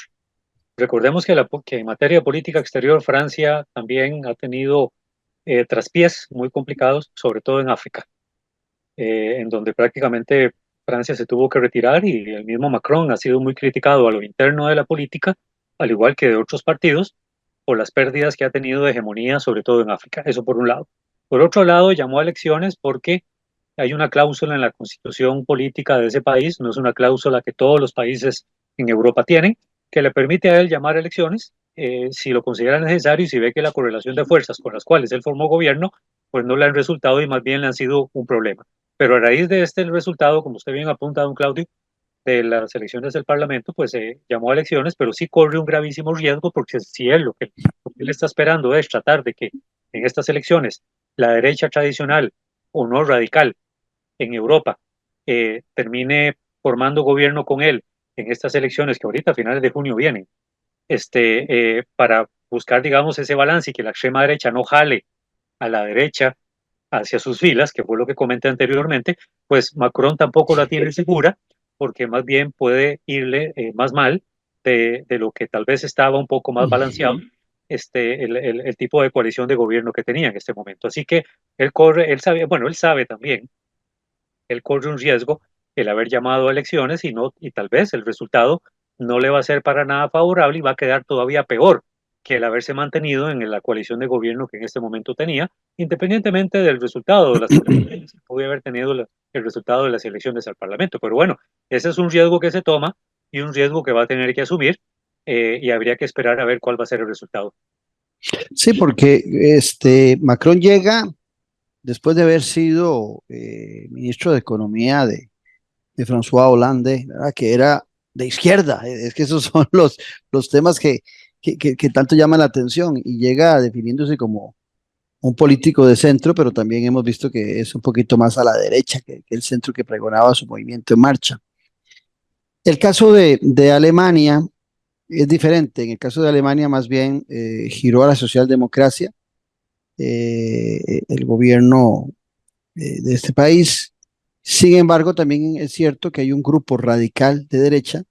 Recordemos que en materia de política exterior, Francia también ha tenido traspiés muy complicados, sobre todo en África, en donde prácticamente Francia se tuvo que retirar y el mismo Macron ha sido muy criticado a lo interno de la política, al igual que de otros partidos, por las pérdidas que ha tenido de hegemonía, sobre todo en África. Eso por un lado. Por otro lado, llamó a elecciones porque hay una cláusula en la constitución política de ese país, no es una cláusula que todos los países en Europa tienen, que le permite a él llamar a elecciones si lo considera necesario y si ve que la correlación de fuerzas con las cuales él formó gobierno, pues no le han resultado y más bien le han sido un problema. Pero a raíz de este resultado, como usted bien apunta, don Claudio, de las elecciones del Parlamento, pues llamó a elecciones, pero sí corre un gravísimo riesgo porque si él lo que él está esperando es tratar de que en estas elecciones la derecha tradicional o no radical en Europa termine formando gobierno con él en estas elecciones que ahorita a finales de junio vienen, para buscar, digamos, ese balance y que la extrema derecha no jale a la derecha hacia sus filas, que fue lo que comenté anteriormente, pues Macron tampoco la tiene segura, porque más bien puede irle más mal de lo que tal vez estaba un poco más balanceado el tipo de coalición de gobierno que tenía en este momento. Así que él sabe también, él corre un riesgo el haber llamado a elecciones y tal vez el resultado no le va a ser para nada favorable y va a quedar todavía peor que el haberse mantenido en la coalición de gobierno que en este momento tenía, independientemente del resultado de las elecciones, puede haber tenido el resultado de las elecciones al Parlamento. Pero bueno, ese es un riesgo que se toma y un riesgo que va a tener que asumir y habría que esperar a ver cuál va a ser el resultado. Sí, porque Macron llega después de haber sido ministro de Economía de François Hollande, ¿verdad? Que era de izquierda. Es que esos son los temas que tanto llaman la atención y llega definiéndose como un político de centro, pero también hemos visto que es un poquito más a la derecha que el centro que pregonaba su movimiento en marcha. El caso de Alemania es diferente. En el caso de Alemania, más bien giró a la socialdemocracia, el gobierno de este país. Sin embargo, también es cierto que hay un grupo radical de derecha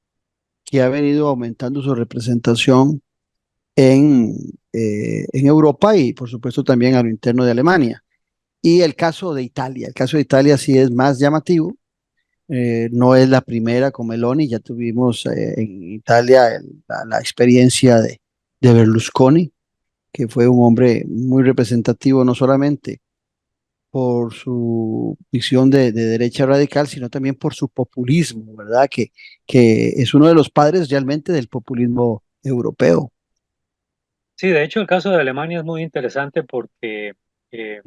que ha venido aumentando su representación en, en Europa y, por supuesto, también a lo interno de Alemania. Y el caso de Italia sí es más llamativo No es la primera con Meloni, ya tuvimos en Italia la experiencia de Berlusconi, que fue un hombre muy representativo, no solamente por su visión de derecha radical, sino también por su populismo, ¿verdad? Que es uno de los padres realmente del populismo europeo. Sí, de hecho el caso de Alemania es muy interesante porque eh,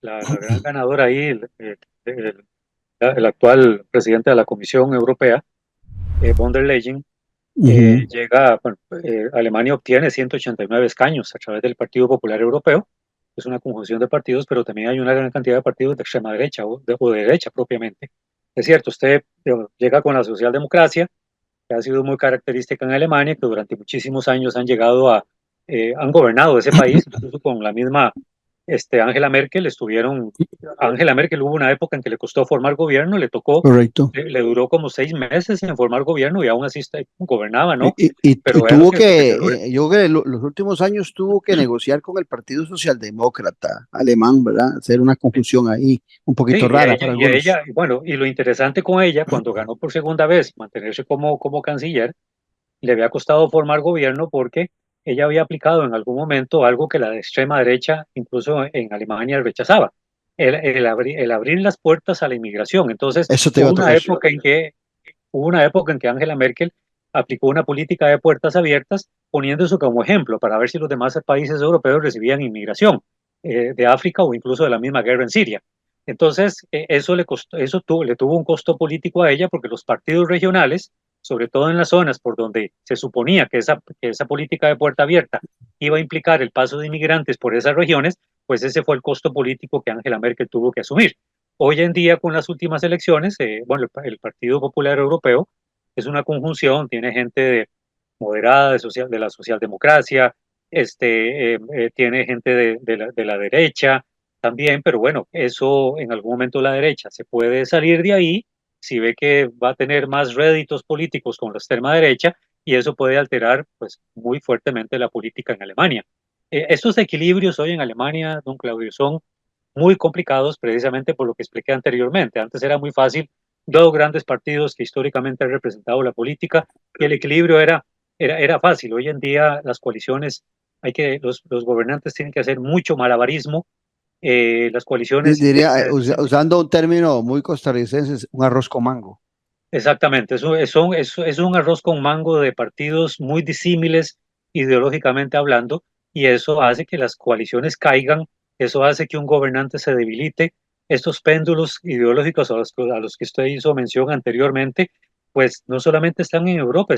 la gran ganadora ahí, el actual presidente de la Comisión Europea, von der Leyen, Ujú. llega, bueno, Alemania obtiene 189 escaños a través del Partido Popular Europeo. Es una conjunción de partidos, pero también hay una gran cantidad de partidos de extrema derecha o de derecha propiamente. Es cierto, usted llega con la socialdemocracia, que ha sido muy característica en Alemania, que durante muchísimos años han gobernado ese país, incluso con la misma Angela Merkel, Angela Merkel hubo una época en que le costó formar gobierno, Correcto. le duró como 6 meses en formar gobierno y aún así gobernaba, ¿no? Y Pero vea tuvo lo que dura. que, yo creo que los últimos años tuvo que negociar con el Partido Socialdemócrata alemán, ¿verdad? Hacer una conjunción ahí un poquito Sí, rara para algunos. bueno, y lo interesante con ella, cuando ganó por segunda vez, mantenerse como canciller, le había costado formar gobierno porque ella había aplicado en algún momento algo que la de extrema derecha, incluso en Alemania, rechazaba, el abrir las puertas a la inmigración. Entonces, Eso te iba a tocar. hubo una época en que Angela Merkel aplicó una política de puertas abiertas, poniendo eso como ejemplo para ver si los demás países europeos recibían inmigración de África o incluso de la misma guerra en Siria. Entonces, eso le tuvo un costo político a ella porque los partidos regionales, sobre todo en las zonas por donde se suponía que esa política de puerta abierta iba a implicar el paso de inmigrantes por esas regiones, pues ese fue el costo político que Angela Merkel tuvo que asumir. Hoy en día, con las últimas elecciones, bueno, el Partido Popular Europeo es una conjunción, tiene gente moderada de la socialdemocracia, tiene gente de la derecha también, pero bueno, eso en algún momento la derecha se puede salir de ahí si ve que va a tener más réditos políticos con la extrema derecha y eso puede alterar pues muy fuertemente la política en Alemania. Estos equilibrios hoy en Alemania, don Claudio, son muy complicados precisamente por lo que expliqué anteriormente. Antes era muy fácil, dos grandes partidos que históricamente han representado la política y el equilibrio era fácil. Hoy en día las coaliciones, los gobernantes tienen que hacer mucho malabarismo. Las coaliciones Diría, usando un término muy costarricense, es un arroz con mango. exactamente, es un arroz con mango de partidos muy disímiles ideológicamente hablando, y eso hace que las coaliciones caigan, eso hace que un gobernante se debilite. Estos péndulos ideológicos a los que usted hizo mención anteriormente, pues no solamente están en Europa,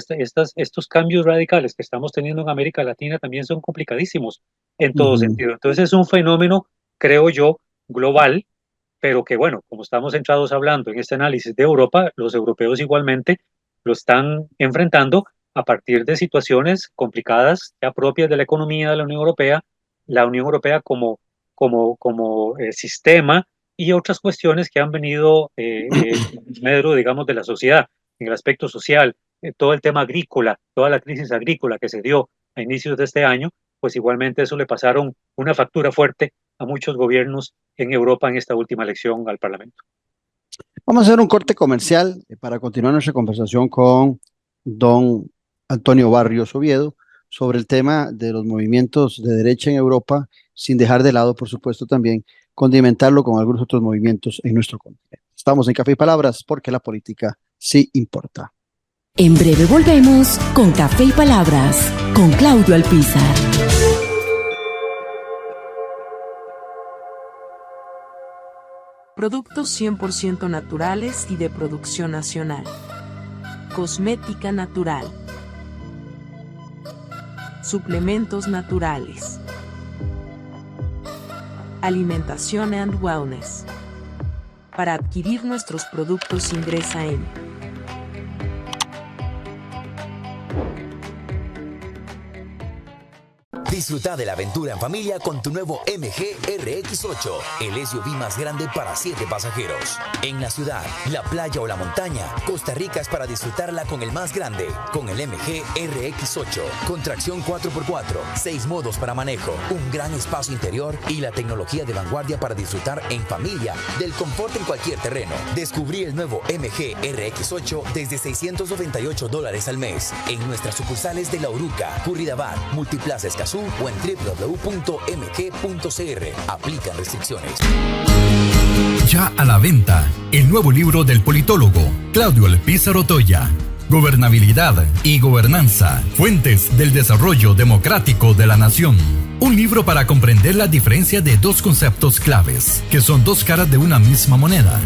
estos cambios radicales que estamos teniendo en América Latina también son complicadísimos en todo Ujú. sentido. Entonces es un fenómeno, creo yo, global, pero que bueno, como estamos centrados hablando en este análisis de Europa, los europeos igualmente lo están enfrentando a partir de situaciones complicadas ya propias de la economía de la Unión Europea como sistema y otras cuestiones que han venido medro, digamos, de la sociedad, en el aspecto social, todo el tema agrícola, toda la crisis agrícola que se dio a inicios de este año, pues igualmente eso le pasaron una factura fuerte a muchos gobiernos en Europa en esta última elección al Parlamento. Vamos a hacer un corte comercial para continuar nuestra conversación con don Antonio Barrios Oviedo sobre el tema de los movimientos de derecha en Europa, sin dejar de lado, por supuesto, también condimentarlo con algunos otros movimientos en nuestro continente. Estamos en Café y Palabras porque la política sí importa. En breve volvemos con Café y Palabras con Claudio Alpizar. Productos 100% naturales y de producción nacional. Cosmética natural. Suplementos naturales. Alimentación and Wellness. Para adquirir nuestros productos ingresa en Disfruta de la aventura en familia con tu nuevo MG RX8, el SUV más grande para 7 pasajeros. En la ciudad, la playa o la montaña, Costa Rica es para disfrutarla con el más grande, con el MG RX8, con tracción 4x4, 6 modos para manejo, un gran espacio interior y la tecnología de vanguardia para disfrutar en familia del confort en cualquier terreno. Descubrí el nuevo MG RX8 desde $698 al mes en nuestras sucursales de La Uruca, Curridabat, Multiplaza Escazú o en www.mg.cr. Aplican restricciones. Ya a la venta, el nuevo libro del politólogo Claudio Alpizar Otoya. Gobernabilidad y gobernanza, fuentes del desarrollo democrático de la nación. Un libro para comprender la diferencia de dos conceptos claves, que son dos caras de una misma moneda.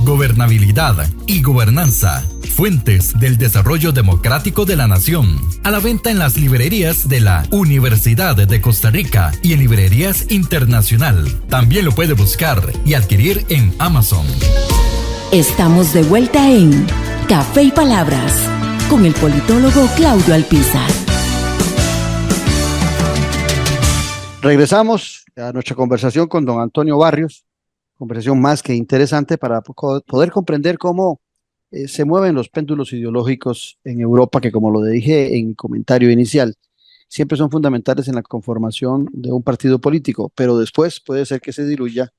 Gobernabilidad y gobernanza, fuentes del desarrollo democrático de la nación. A la venta en las librerías de la Universidad de Costa Rica y en librerías internacional. También lo puede buscar y adquirir en Amazon. Estamos de vuelta en Café y Palabras con el politólogo Claudio Alpizar. Regresamos a nuestra conversación con don Antonio Barrios, conversación más que interesante para poder comprender cómo se mueven los péndulos ideológicos en Europa, que como lo dije en mi comentario inicial, siempre son fundamentales en la conformación de un partido político, pero después puede ser que se diluya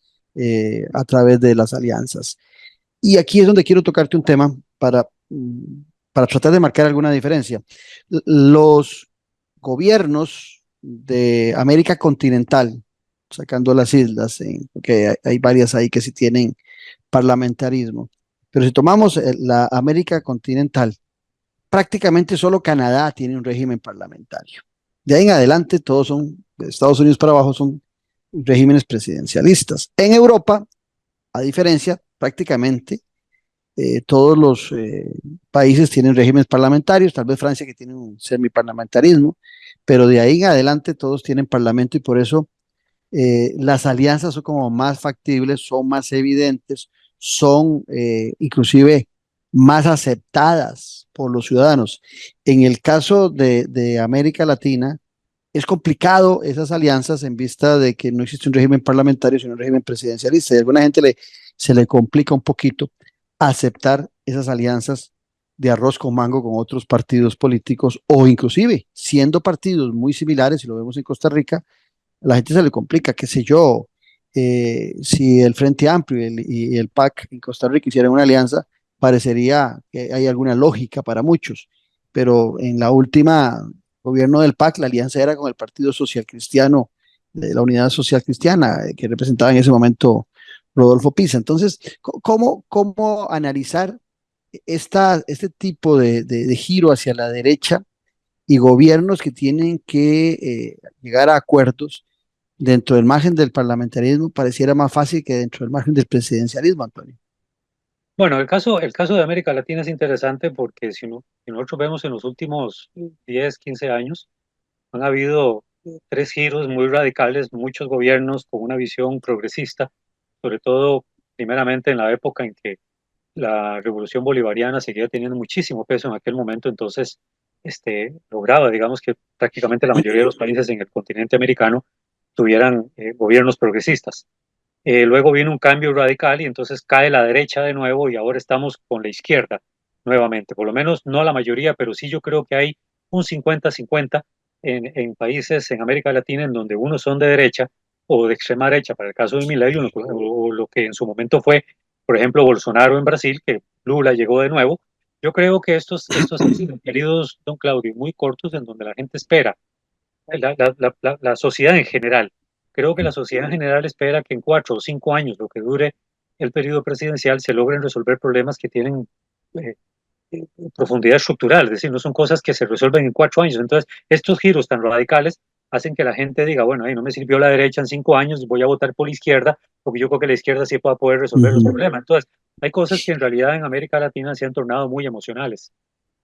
a través de las alianzas. Y aquí es donde quiero tocarte un tema para tratar de marcar alguna diferencia. Los gobiernos de América continental, sacando las islas, porque hay varias ahí que sí tienen parlamentarismo, pero si tomamos la América continental, prácticamente solo Canadá tiene un régimen parlamentario. De ahí en adelante, todos son, de Estados Unidos para abajo, son regímenes presidencialistas. En Europa, a diferencia, prácticamente todos los países tienen regímenes parlamentarios, tal vez Francia que tiene un semiparlamentarismo, pero de ahí en adelante todos tienen parlamento y por eso las alianzas son como más factibles, son más evidentes, son inclusive más aceptadas por los ciudadanos. En el caso de América Latina, es complicado esas alianzas en vista de que no existe un régimen parlamentario, sino un régimen presidencialista. Y a alguna gente se le complica un poquito aceptar esas alianzas de arroz con mango con otros partidos políticos o inclusive siendo partidos muy similares, si lo vemos en Costa Rica, a la gente se le complica, qué sé yo, si el Frente Amplio y el PAC en Costa Rica hicieran una alianza, parecería que hay alguna lógica para muchos, pero en la última gobierno del PAC, la alianza era con el Partido Social Cristiano, de la Unidad Social Cristiana, que representaba en ese momento Rodolfo Pisa. Entonces, ¿cómo analizar este tipo de giro hacia la derecha y gobiernos que tienen que llegar a acuerdos dentro del margen del parlamentarismo? Pareciera más fácil que dentro del margen del presidencialismo, Antonio. Bueno, el caso de América Latina es interesante porque si nosotros vemos en los últimos 10, 15 años, han habido 3 giros muy radicales, muchos gobiernos con una visión progresista, sobre todo primeramente en la época en que la revolución bolivariana seguía teniendo muchísimo peso en aquel momento, entonces lograba, digamos, que prácticamente la mayoría de los países en el continente americano tuvieran gobiernos progresistas. Luego viene un cambio radical y entonces cae la derecha de nuevo y ahora estamos con la izquierda nuevamente, por lo menos no la mayoría, pero sí yo creo que hay un 50-50 en países en América Latina en donde unos son de derecha o de extrema derecha, para el caso de Milei, o lo que en su momento fue, por ejemplo, Bolsonaro en Brasil, que Lula llegó de nuevo. Yo creo que estos han sido periodos, don Claudio, muy cortos en donde la gente espera, la sociedad en general. Creo que la sociedad en general espera que en 4 o 5 años, lo que dure el periodo presidencial, se logren resolver problemas que tienen eh, profundidad estructural, es decir, no son cosas que se resuelven en 4 años. Entonces, estos giros tan radicales hacen que la gente diga, bueno, ahí no me sirvió la derecha en 5 años, voy a votar por la izquierda, porque yo creo que la izquierda sí va a poder resolver los problemas. Entonces, hay cosas que en realidad en América Latina se han tornado muy emocionales,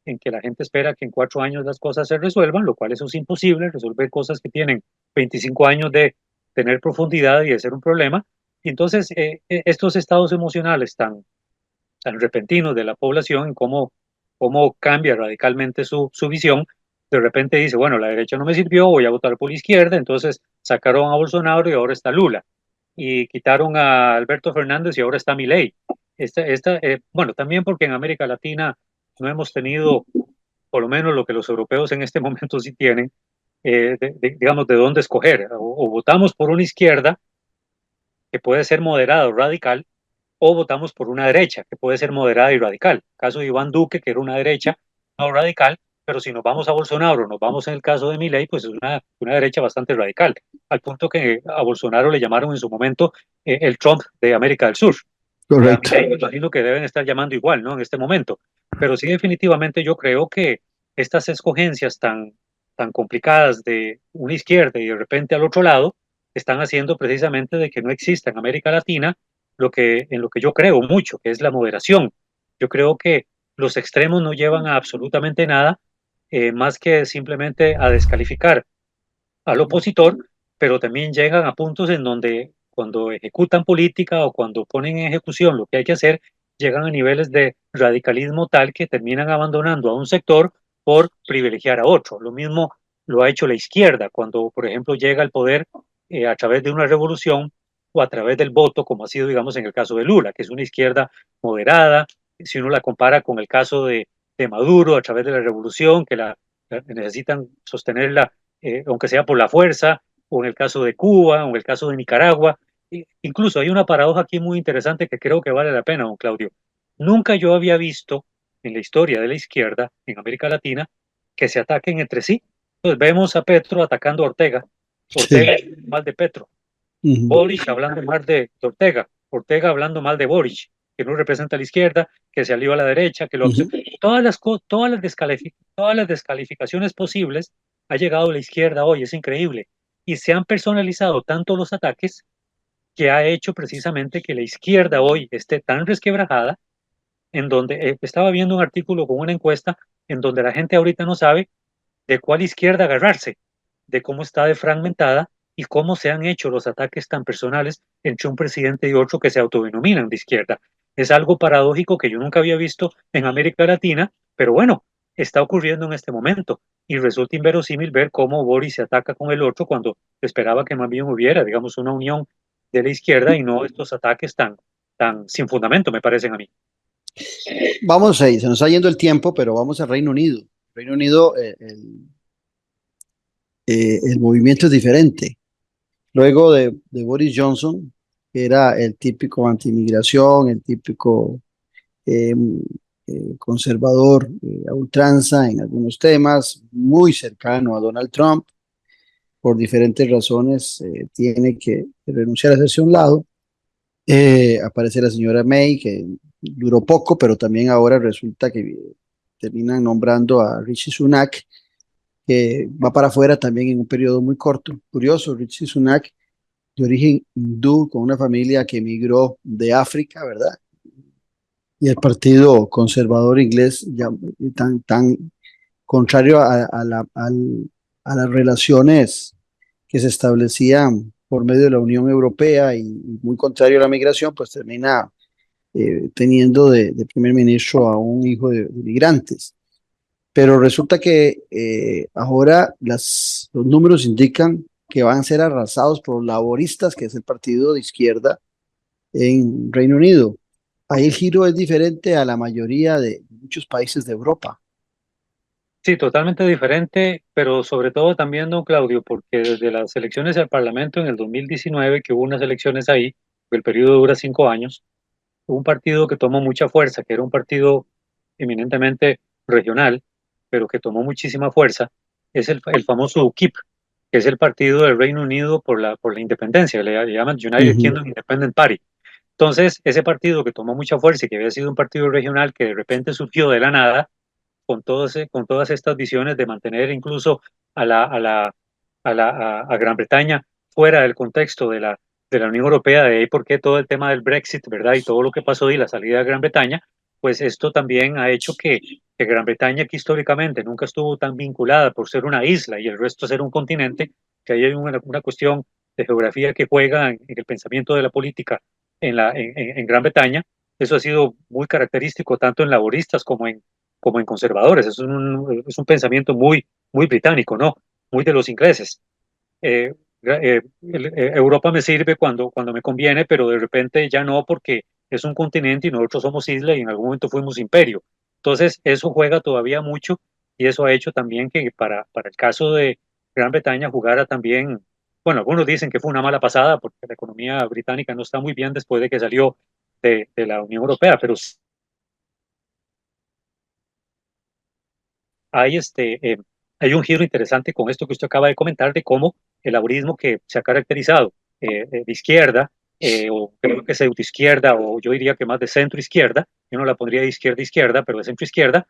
en que la gente espera que en 4 años las cosas se resuelvan, lo cual eso es imposible, resolver cosas que tienen 25 años de tener profundidad y de ser un problema. Y entonces, estos estados emocionales tan repentinos de la población, cómo cambia radicalmente su visión, de repente dice, bueno, la derecha no me sirvió, voy a votar por la izquierda, entonces sacaron a Bolsonaro y ahora está Lula, y quitaron a Alberto Fernández y ahora está Milei. Bueno, también porque en América Latina no hemos tenido, por lo menos lo que los europeos en este momento sí tienen, digamos, de dónde escoger. O votamos por una izquierda, que puede ser moderada o radical, o votamos por una derecha, que puede ser moderada y radical. El caso de Iván Duque, que era una derecha no radical, pero si nos vamos a Bolsonaro, nos vamos en el caso de Milei, pues es una derecha bastante radical, al punto que a Bolsonaro le llamaron en su momento el Trump de América del Sur. Correcto. Me imagino que deben estar llamando igual, ¿no? En este momento. Pero sí, definitivamente yo creo que estas escogencias tan complicadas de una izquierda y de repente al otro lado están haciendo precisamente de que no exista en América Latina en lo que yo creo mucho, que es la moderación. Yo creo que los extremos no llevan a absolutamente nada, más que simplemente a descalificar al opositor, pero también llegan a puntos en donde cuando ejecutan política o cuando ponen en ejecución lo que hay que hacer, llegan a niveles de radicalismo tal que terminan abandonando a un sector por privilegiar a otro. Lo mismo lo ha hecho la izquierda cuando, por ejemplo, llega al poder a través de una revolución o a través del voto, como ha sido, digamos, en el caso de Lula, que es una izquierda moderada, si uno la compara con el caso de Maduro, a través de la revolución, que necesitan sostenerla aunque sea por la fuerza, o en el caso de Cuba, o en el caso de Nicaragua. Incluso hay una paradoja aquí muy interesante que creo que vale la pena, don Claudio. Nunca yo había visto en la historia de la izquierda en América Latina que se ataquen entre sí. Entonces vemos a Petro atacando a Ortega, Ortega Sí. mal de Petro, Ujú. Boric hablando mal de Ortega, Ortega hablando mal de Boric, que no representa a la izquierda, que se alió a la derecha, que lo Ujú. todas las descalificaciones posibles ha llegado la izquierda hoy, es increíble. Y se han personalizado tanto los ataques que ha hecho precisamente que la izquierda hoy esté tan resquebrajada, en donde estaba viendo un artículo con una encuesta en donde la gente ahorita no sabe de cuál izquierda agarrarse, de cómo está defragmentada y cómo se han hecho los ataques tan personales entre un presidente y otro que se autodenominan de izquierda. Es algo paradójico que yo nunca había visto en América Latina, pero bueno, está ocurriendo en este momento y resulta inverosímil ver cómo Boris se ataca con el otro cuando esperaba que más bien hubiera, digamos, una unión de la izquierda y no estos ataques tan sin fundamento, me parecen a mí. Vamos ahí, se nos está yendo el tiempo, pero vamos al Reino Unido. Reino Unido, el movimiento es diferente. Luego de Boris Johnson, que era el típico antimigración, el típico eh, conservador a ultranza en algunos temas, muy cercano a Donald Trump, por diferentes razones tiene que renunciar a hacerse a un lado. Aparece la señora May, que duró poco, pero también ahora resulta que terminan nombrando a Rishi Sunak, que va para afuera también en un periodo muy corto. Curioso, Rishi Sunak, de origen hindú, con una familia que emigró de África, ¿verdad? Y el partido conservador inglés, ya, tan contrario a las relaciones que se establecían por medio de la Unión Europea y muy contrario a la migración, pues termina teniendo de primer ministro a un hijo de migrantes. Pero resulta que ahora los números indican que van a ser arrasados por los laboristas, que es el partido de izquierda en Reino Unido. Ahí el giro es diferente a la mayoría de muchos países de Europa. Sí, totalmente diferente, pero sobre todo también, don Claudio, porque desde las elecciones al Parlamento en el 2019, que hubo unas elecciones ahí, el periodo dura 5 años, hubo un partido que tomó mucha fuerza, que era un partido eminentemente regional, pero que tomó muchísima fuerza, es el famoso UKIP, que es el partido del Reino Unido por la independencia, le llaman United Ujú. Kingdom Independent Party. Entonces, ese partido que tomó mucha fuerza y que había sido un partido regional que de repente surgió de la nada, con todas estas visiones de mantener incluso a, la, a, la, a Gran Bretaña fuera del contexto de la Unión Europea, de ahí por qué todo el tema del Brexit, ¿verdad? Y todo lo que pasó y la salida de Gran Bretaña, pues esto también ha hecho que Gran Bretaña, que históricamente nunca estuvo tan vinculada por ser una isla y el resto ser un continente, que ahí hay una cuestión de geografía que juega en el pensamiento de la política en Gran Bretaña. Eso ha sido muy característico tanto en laboristas como como en conservadores. Es un pensamiento muy, muy británico, ¿no? Muy de los ingleses. Europa me sirve cuando me conviene, pero de repente ya no, porque es un continente y nosotros somos isla y en algún momento fuimos imperio. Entonces, eso juega todavía mucho y eso ha hecho también que para el caso de Gran Bretaña jugara también, bueno, algunos dicen que fue una mala pasada porque la economía británica no está muy bien después de que salió de la Unión Europea, pero hay, hay un giro interesante con esto que usted acaba de comentar de cómo el laborismo que se ha caracterizado de izquierda, o creo que es izquierda, o yo diría que más de centro izquierda, yo no la pondría de izquierda izquierda, pero de centro izquierda,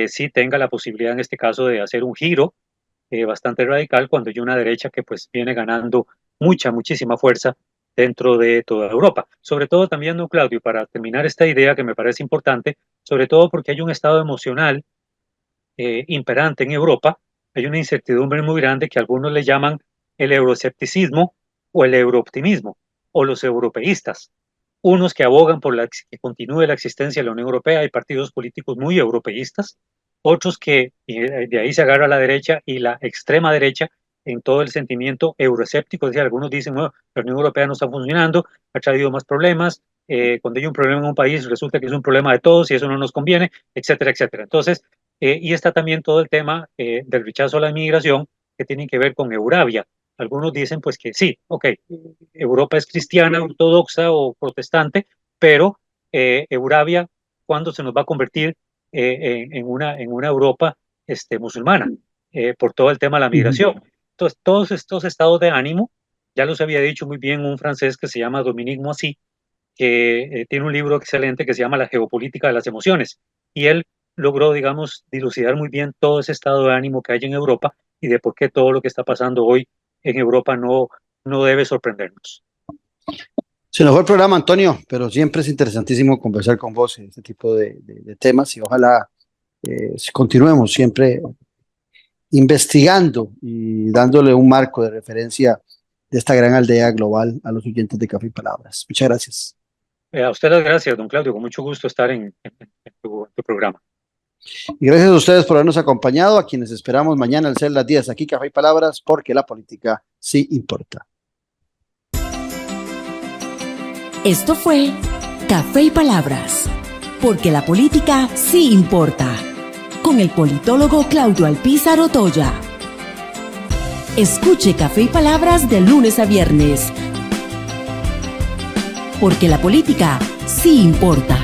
sí tenga la posibilidad en este caso de hacer un giro bastante radical cuando hay una derecha que pues viene ganando muchísima fuerza dentro de toda Europa. Sobre todo también, don Claudio, para terminar esta idea que me parece importante, sobre todo porque hay un estado emocional imperante en Europa, hay una incertidumbre muy grande que algunos le llaman el euroescepticismo o el eurooptimismo o los europeístas. Unos que abogan por que continúe la existencia de la Unión Europea, hay partidos políticos muy europeístas, otros que de ahí se agarra la derecha y la extrema derecha en todo el sentimiento euroescéptico. Es decir, algunos dicen, bueno, la Unión Europea no está funcionando, ha traído más problemas, cuando hay un problema en un país resulta que es un problema de todos y eso no nos conviene, etcétera, etcétera. Entonces, y está también todo el tema del rechazo a la inmigración que tiene que ver con Euravia. Algunos dicen pues que sí, ok, Europa es cristiana, ortodoxa o protestante, pero Euravia, ¿cuándo se nos va a convertir en una Europa musulmana? Por todo el tema de la migración. Entonces, todos estos estados de ánimo, ya los había dicho muy bien un francés que se llama Dominique Moissy, que tiene un libro excelente que se llama La geopolítica de las emociones, y él logró, digamos, dilucidar muy bien todo ese estado de ánimo que hay en Europa y de por qué todo lo que está pasando hoy en Europa no debe sorprendernos. Se nos fue el programa, Antonio, pero siempre es interesantísimo conversar con vos en este tipo de temas y ojalá continuemos siempre investigando y dándole un marco de referencia de esta gran aldea global a los oyentes de Café y Palabras. Muchas gracias. A usted las gracias, don Claudio, con mucho gusto estar en tu programa. Y gracias a ustedes por habernos acompañado, a quienes esperamos mañana al ser las 10 aquí Café y Palabras, porque la política sí importa. Esto fue Café y Palabras, porque la política sí importa, con el politólogo Claudio Alpizar Otoya. Escuche Café y Palabras de lunes a viernes, porque la política sí importa.